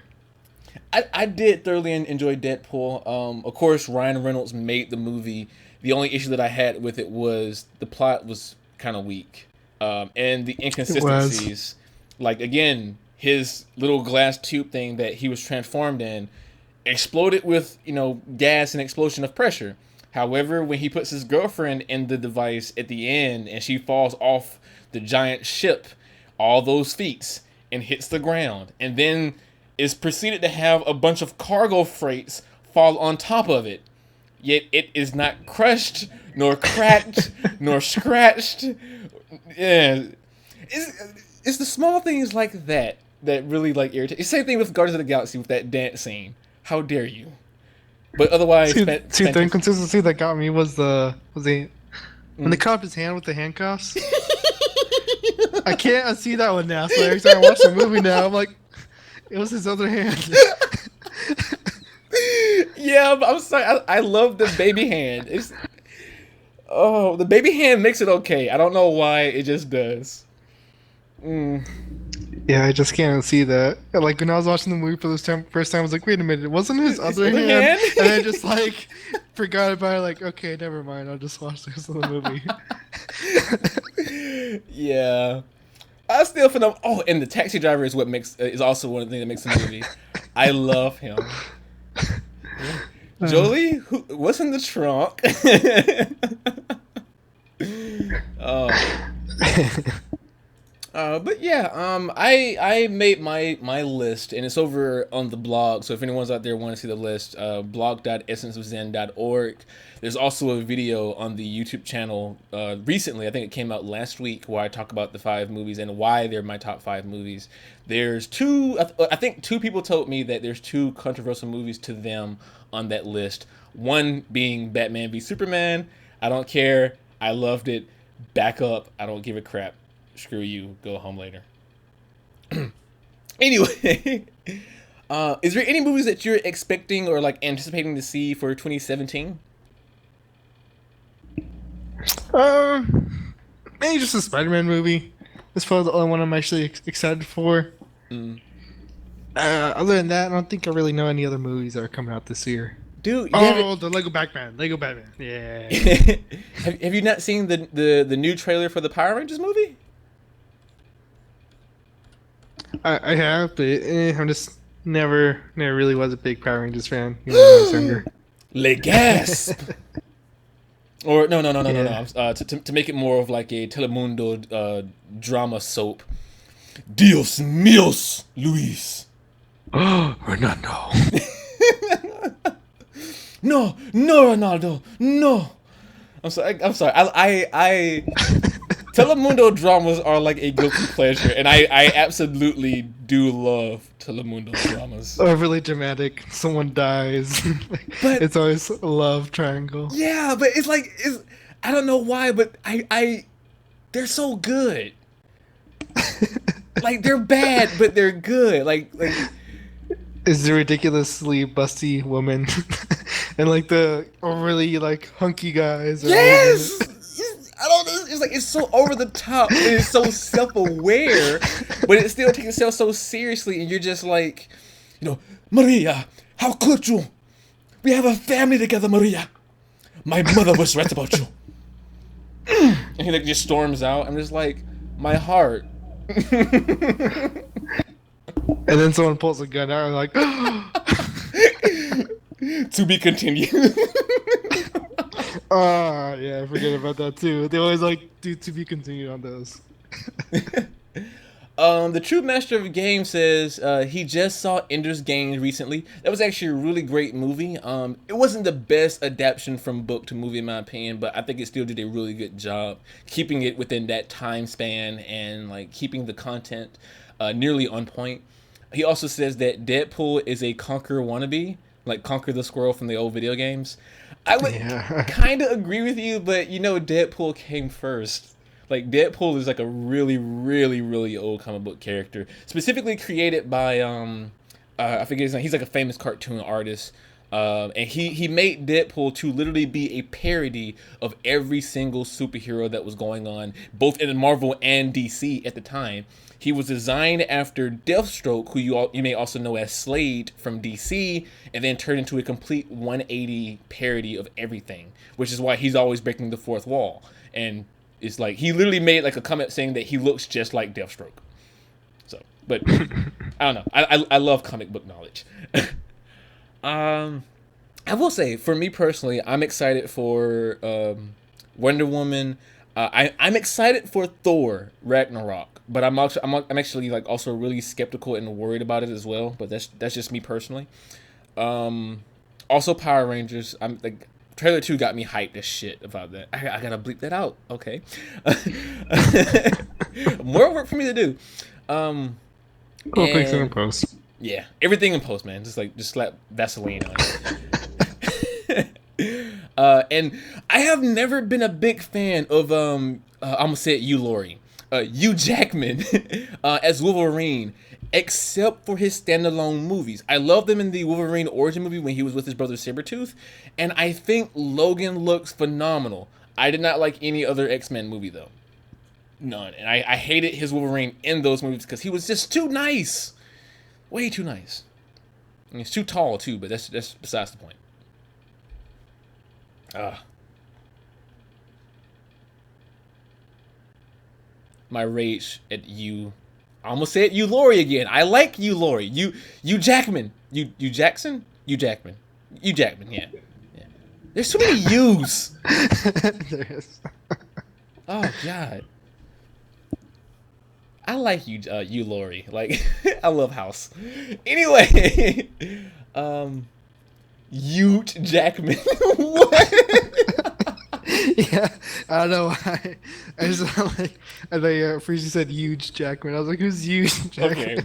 I did thoroughly enjoy Deadpool. Of course, Ryan Reynolds made the movie. The only issue that I had with it was the plot was kind of weak, and the inconsistencies. Like again, his little glass tube thing that he was transformed in exploded with gas and explosion of pressure. However, when he puts his girlfriend in the device at the end and she falls off the giant ship, all those feet, and hits the ground, and then is proceeded to have a bunch of cargo freights fall on top of it. Yet it is not crushed, nor cracked, nor scratched. Yeah, it's the small things like that really like irritate. It's the same thing with Guardians of the Galaxy with that dance scene. How dare you? But otherwise, See, the inconsistency that got me was when they cut off his hand with the handcuffs. I can't unsee that one now. So every time I watch the movie now, I'm like, it was his other hand. Yeah, but I'm sorry. I love the baby hand. The baby hand makes it okay. I don't know why, it just does. Yeah, I just can't see that. Like when I was watching the movie for the first time, I was like, wait a minute, it wasn't his other other hand? hand? And I just like forgot about it. Like, okay, never mind. I'll just watch the rest of the movie. Yeah, I still feel. Oh, and the taxi driver is is also one of the things that makes the movie. I love him. Jolie, what's in the trunk? But yeah, I made my list, and it's over on the blog. So if anyone's out there want to see the list, blog.essenceofzen.org. There's also a video on the YouTube channel recently. I think it came out last week, where I talk about the 5 movies and why they're my top 5 movies. There's two. I think 2 people told me that there's 2 controversial movies to them on that list. One being Batman v Superman. I don't care. I loved it. Back up. I don't give a crap. Screw you. Go home later. Anyway, is there any movies that you're expecting or like anticipating to see for 2017? Maybe just a Spider-Man movie. That's probably the only one I'm actually excited for. Other than that, I don't think I really know any other movies that are coming out this year. Dude, the Lego Batman. Yeah. have you not seen the new trailer for the Power Rangers movie? I have, but I'm just never really was a big Power Rangers fan. You know, when I was younger. Le gasp. Or no. Yeah. To make it more of like a Telemundo drama soap. Dios míos, Luis. Fernando. No, Ronaldo, no. I'm sorry. I Telemundo dramas are like a guilty pleasure, and I absolutely do love Telemundo dramas. Overly dramatic. Someone dies. But it's always a love triangle. yeah, but it's I don't know why, but they're so good. Like they're bad, but they're good. Like is the ridiculously busty woman and like the overly like hunky guys. Yes. I don't know. It's like it's so over the top. And it's so self-aware, but it still takes itself so seriously. And you're just like, Maria, how could you? We have a family together, Maria. My mother was right about you. And he like just storms out. I'm just like, my heart. And then someone pulls a gun out and like, to be continued. Yeah, I forget about that too. They always like do to be continued on those. The True Master of Games says he just saw Ender's Game recently. That was actually a really great movie. It wasn't the best adaptation from book to movie in my opinion, but I think it still did a really good job keeping it within that time span and like keeping the content nearly on point. He also says that Deadpool is a Conquer wannabe, like Conquer the Squirrel from the old video games. I would kind of agree with you, but Deadpool came first. Like Deadpool is like a really, really, really old comic book character, specifically created by I forget his name. He's like a famous cartoon artist, and he made Deadpool to literally be a parody of every single superhero that was going on, both in Marvel and DC at the time. He was designed after Deathstroke, who you may also know as Slade from DC, and then turned into a complete 180 parody of everything, which is why he's always breaking the fourth wall. And it's like he literally made like a comment saying that he looks just like Deathstroke. So, but I don't know. I love comic book knowledge. I will say, for me personally, I'm excited for Wonder Woman. I'm excited for Thor Ragnarok, but I'm actually like also really skeptical and worried about it as well. But that's just me personally. Also Power Rangers. I'm like trailer 2 got me hyped as shit about that. I gotta bleep that out. Okay. More work for me to do. Cool, fix it in post. Yeah, everything in post, man. Just slap Vaseline on it. And I have never been a big fan of I'm gonna say it, Hugh Laurie, Hugh Jackman as Wolverine, except for his standalone movies. I loved him in the Wolverine origin movie when he was with his brother Sabretooth, and I think Logan looks phenomenal. I did not like any other X-Men movie though, none, and I hated his Wolverine in those movies because he was just too nice, way too nice. And he's too tall too, but that's besides the point. My rage at you. I almost say it, Hugh Laurie again. I like Hugh Laurie. You Jackman. You Jackson? You Jackman. You Jackman, yeah. There's so many U's. There is. Oh God. I like you, Lori. Like, I love House. Anyway, Ute Jackman. What? Yeah, I don't know why. I just like I thought Freezy said huge Jackman. I was like, who's huge Jackman? Okay.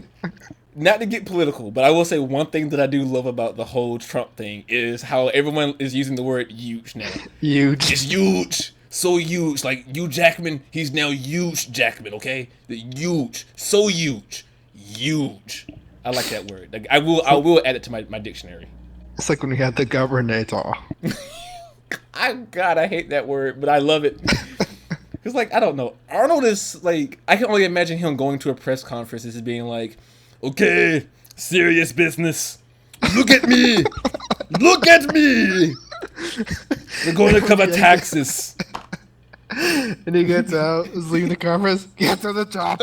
Not to get political, but I will say one thing that I do love about the whole Trump thing is how everyone is using the word huge now. Huge. It's huge. So huge. Like, Hugh Jackman, he's now huge Jackman, okay? The huge. So huge. Huge. I like that word. Like, I will add it to my dictionary. It's like when we had the governor. God, I hate that word, but I love it. Because, like, I don't know. Arnold is, like, I can only imagine him going to a press conference and being like, okay, serious business. Look at me. Look at me. We're going to cover taxes. And he gets out, is leaving the conference, get to the top.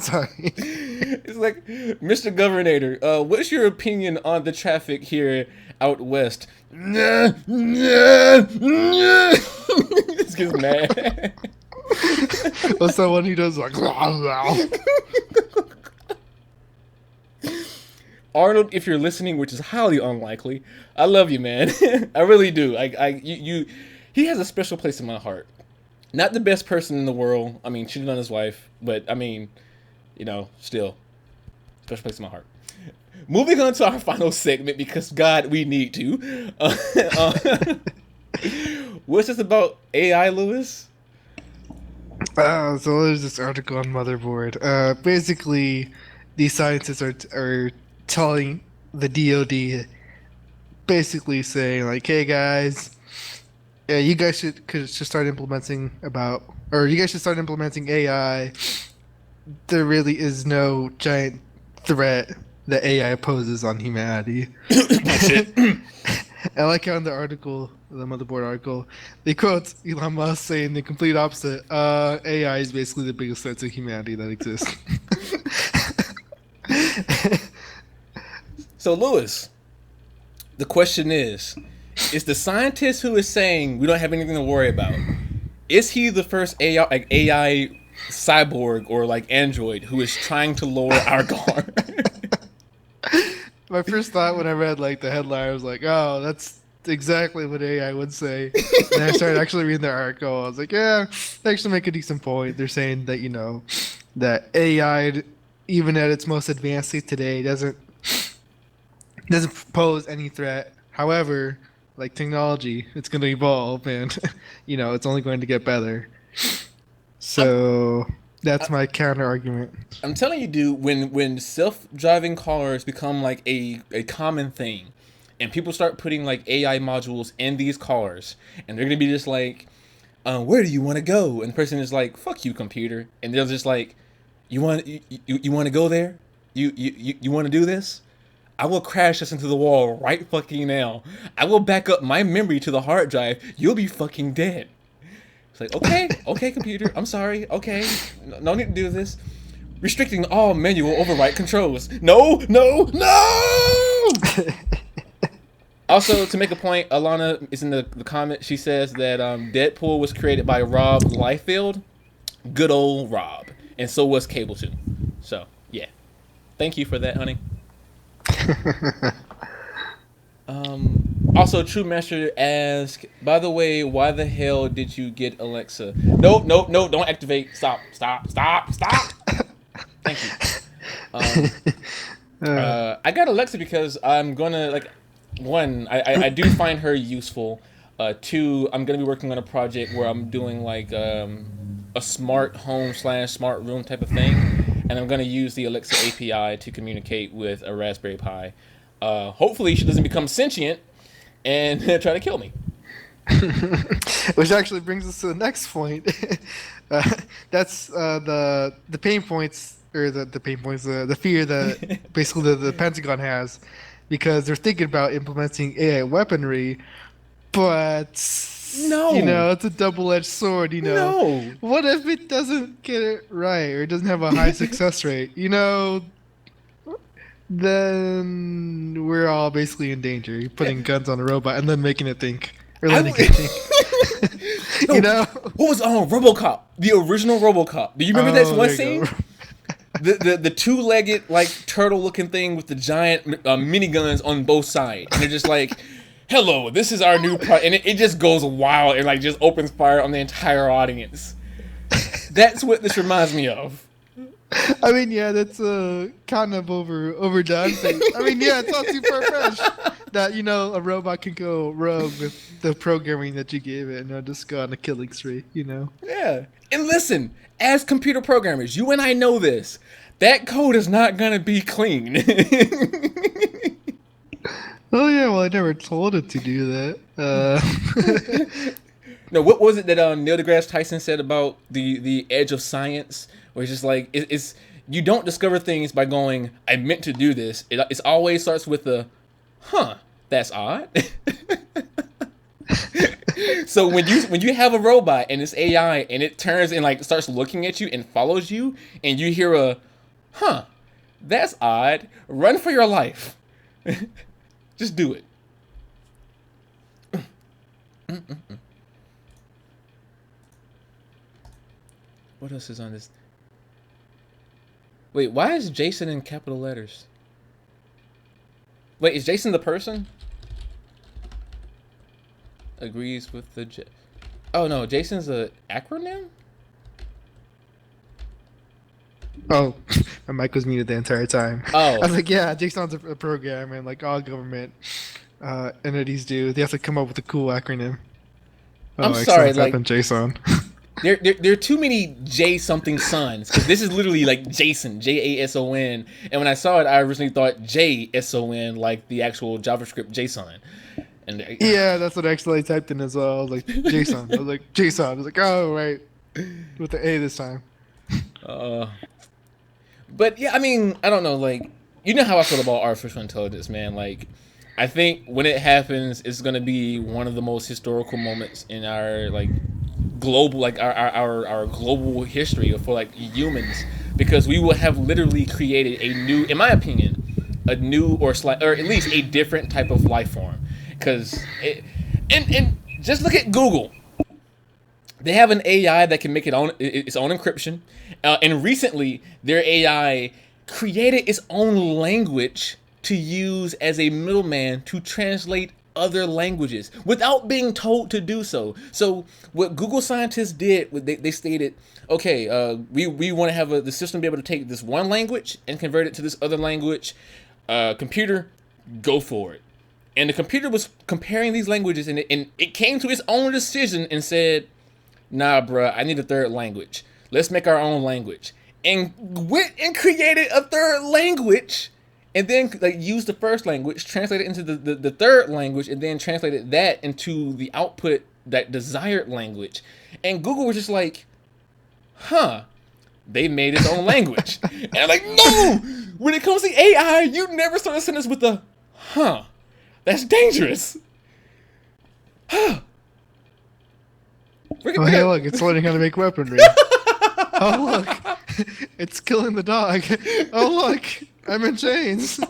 Sorry. It's like, Mr. Governor, what's your opinion on the traffic here out west? Nah, nah, nah. This gets mad. What's that one he does like? Arnold, if you're listening, which is highly unlikely, I love you, man. I really do. He has a special place in my heart. Not the best person in the world. I mean, cheated on his wife, but I mean, you know, still special place in my heart. Moving on to our final segment, because God, we need to. What's this about AI, Lewis? So there's this article on Motherboard. Basically, these scientists are telling the DoD, basically saying like, "Hey guys, yeah, you guys should start implementing AI. There really is no giant threat that AI poses on humanity." I like how in the article, the Motherboard article, they quote Elon Musk saying the complete opposite. AI is basically the biggest threat to humanity that exists. So, Lewis, the question is the scientist who is saying we don't have anything to worry about, is he the first AI cyborg or like android who is trying to lower our guard? My first thought when I read like the headline, I was like, "Oh, that's exactly what AI would say." And I started actually reading the article. I was like, "Yeah, they actually make a decent point." They're saying that that AI, even at its most advanced state today, doesn't pose any threat. However, like technology, it's going to evolve, and it's only going to get better. So that's my counter argument. I'm telling you, dude, when self-driving cars become like a common thing, and people start putting like AI modules in these cars, and they're gonna be just like, where do you want to go? And the person is like, fuck you, computer, and they're just like, you want to go there? You want to do this? I will crash us into the wall right fucking now. I will back up my memory to the hard drive. You'll be fucking dead. It's like, okay, computer, I'm sorry, okay, no need to do this. Restricting all manual override controls. No! Also, to make a point, Alana is in the comment. She says that Deadpool was created by Rob Liefeld. Good old Rob. And so was Cable 2. So, yeah. Thank you for that, honey. Also, True Master asks, by the way, why the hell did you get Alexa? No, don't activate. Stop. Thank you. I got Alexa because I'm gonna, like, one, I do find her useful. Two, I'm gonna be working on a project where I'm doing like a smart home / smart room type of thing, and I'm gonna use the Alexa API to communicate with a Raspberry Pi. Hopefully she doesn't become sentient and try to kill me. Which actually brings us to the next point. That's the pain points, or the fear that basically the Pentagon has, because they're thinking about implementing AI weaponry, but No. it's a double-edged sword. No. What if it doesn't get it right, or it doesn't have a high success rate? Then we're all basically in danger. You're putting guns on a robot and then making it think, or letting it think. You know? What was RoboCop? The original RoboCop. Do you remember that one there you scene? go. The two-legged like turtle-looking thing with the giant miniguns on both sides, and they're just like, "Hello, this is our new product," and it just goes wild and like just opens fire on the entire audience. That's what this reminds me of. I mean, yeah, that's kind of overdone. But, I mean, yeah, it's not too far-fetched that, you know, a robot can go rogue with the programming that you gave it and just go on a killing spree, you know? Yeah. And listen, as computer programmers, you and I know this. That code is not going to be clean. Oh, yeah, well, I never told it to do that. No, what was it that Neil deGrasse Tyson said about the edge of science? Where it's just like, it's you don't discover things by going, I meant to do this. It always starts with a, that's odd. So when you have a robot and it's AI and it turns and like starts looking at you and follows you and you hear a, that's odd, run for your life. Just do it. What else is on this? Wait, why is Jason in capital letters? Wait, is Jason the person? Agrees with the oh no, Jason's a acronym? Oh, my mic was muted the entire time. Oh. I was like, yeah, JSON's a program, and like all government entities do. They have to come up with a cool acronym. I'm sorry, like JSON. There are too many J something sons, because this is literally like Jason, Jason. And when I saw it, I originally thought JSON, like the actual JavaScript JSON. And yeah, that's what actually I typed in as well. I was like, JSON. I was like, JSON. I was like, oh, right. With the A this time. But yeah, I mean, I don't know, like, you know how I feel about artificial intelligence, man. Like, I think when it happens, it's gonna be one of the most historical moments in our like global, like our global history for like humans, because we will have literally created a new, in my opinion, a new or at least a different type of life form. Because and just look at Google. They have an AI that can make its own encryption, and recently their AI created its own language to use as a middleman to translate other languages without being told to do so. So what Google scientists did, they stated, okay, we want to have the system be able to take this one language and convert it to this other language. Computer, go for it. And the computer was comparing these languages, and it came to its own decision and said, nah, bruh, I need a third language. Let's make our own language. And went and created a third language, and then like used the first language, translated it into the third language, and then translated that into the output, that desired language. And Google was just like, they made its own language. And I'm like, no! When it comes to AI, you never start a sentence with a, That's dangerous. Oh, hey, look, it's learning how to make weaponry. Oh, look, it's killing the dog. Oh, look, I'm in chains.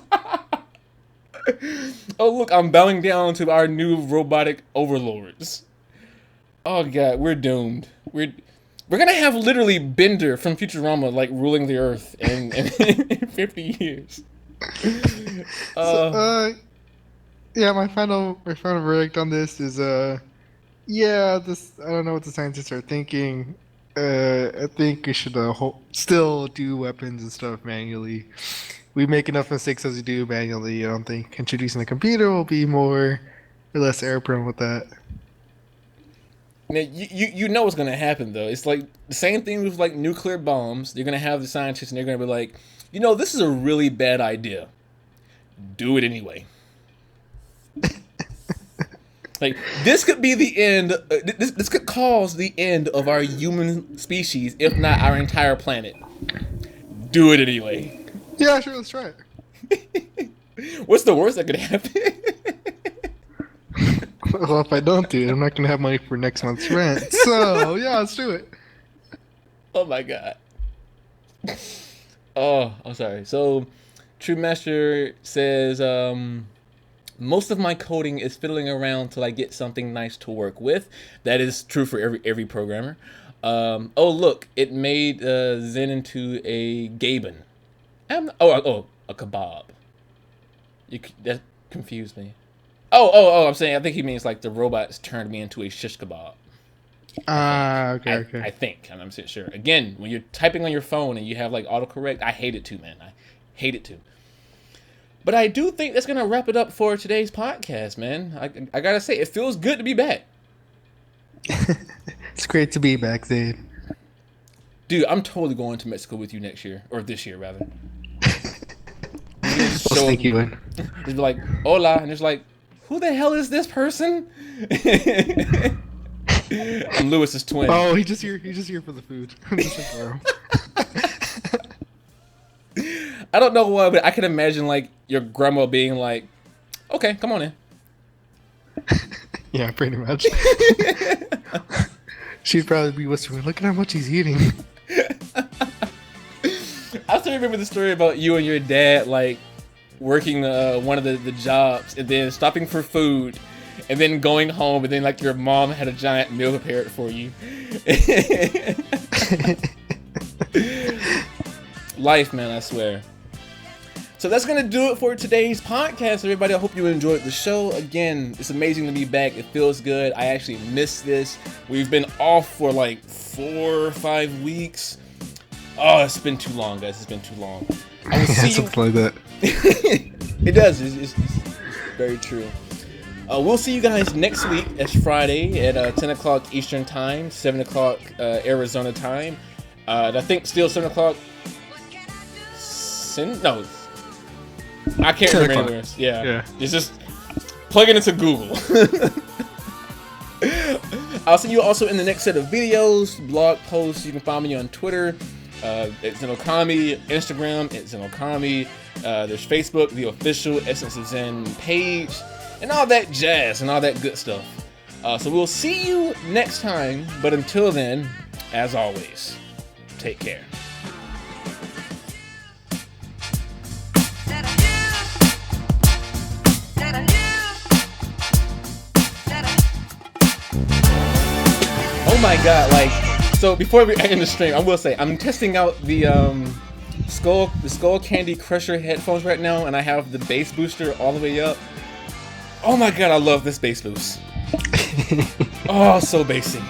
Oh, look, I'm bowing down to our new robotic overlords. Oh, God, we're doomed. We're gonna have literally Bender from Futurama, like, ruling the Earth in 50 years. Yeah, my final verdict on this is, yeah, I don't know what the scientists are thinking. I think we should still do weapons and stuff manually. We make enough mistakes as we do manually. I don't think introducing a computer will be more or less error prone with that. Now, you know what's gonna happen though. It's like the same thing with like nuclear bombs. You're gonna have the scientists and they're gonna be like, this is a really bad idea. Do it anyway. Like, this could be the end. This could cause the end of our human species, if not our entire planet. Do it anyway. Yeah, sure, let's try it. What's the worst that could happen? Well, if I don't do it, I'm not going to have money for next month's rent. So, yeah, let's do it. Oh, my God. Oh, I'm sorry. So, True Master says, most of my coding is fiddling around till I get something nice to work with. That is true for every programmer. Oh look, it made Zen into a Gaben. A kebab. That confused me. I'm saying I think he means like the robots turned me into a shish kebab. Okay. I think I'm not sure. Again, when you're typing on your phone and you have like autocorrect, I hate it too, man. I hate it too. But I do think that's gonna wrap it up for today's podcast, man. I gotta say, it feels good to be back. It's great to be back, Zane. Dude, I'm totally going to Mexico with you next year, or this year rather. Let's think you in. Just be like, hola, and it's like, who the hell is this person? I'm Lewis's twin. Oh, he's just here for the food. Just like Carl. I don't know why, but I can imagine like your grandma being like, okay, come on in. Yeah, pretty much. She'd probably be whispering, look at how much he's eating. I still remember the story about you and your dad like working one of the jobs and then stopping for food and then going home and then like your mom had a giant meal prepared for you. Life, man, I swear. So that's going to do it for today's podcast, everybody. I hope you enjoyed the show. Again, it's amazing to be back. It feels good. I actually missed this. We've been off for like 4 or 5 weeks. Oh, it's been too long, guys. It's been too long. I will see something like that. It does. It's very true. We'll see you guys next week. It's Friday at 10 o'clock Eastern Time, 7 o'clock Arizona time. I think still 7 o'clock. No. I can't remember anywhere. Yeah. It's just plug it into Google. I'll see you also in the next set of videos, blog posts. You can find me on Twitter at Zenokami, Instagram at Zenokami. There's Facebook, the official Essence of Zen page, and all that jazz and all that good stuff. So we'll see you next time. But until then, as always, take care. Oh my god, like, so before we end the stream, I will say, I'm testing out the Skull Candy Crusher headphones right now, and I have the bass booster all the way up. Oh my god, I love this bass boost. Oh, so bassy.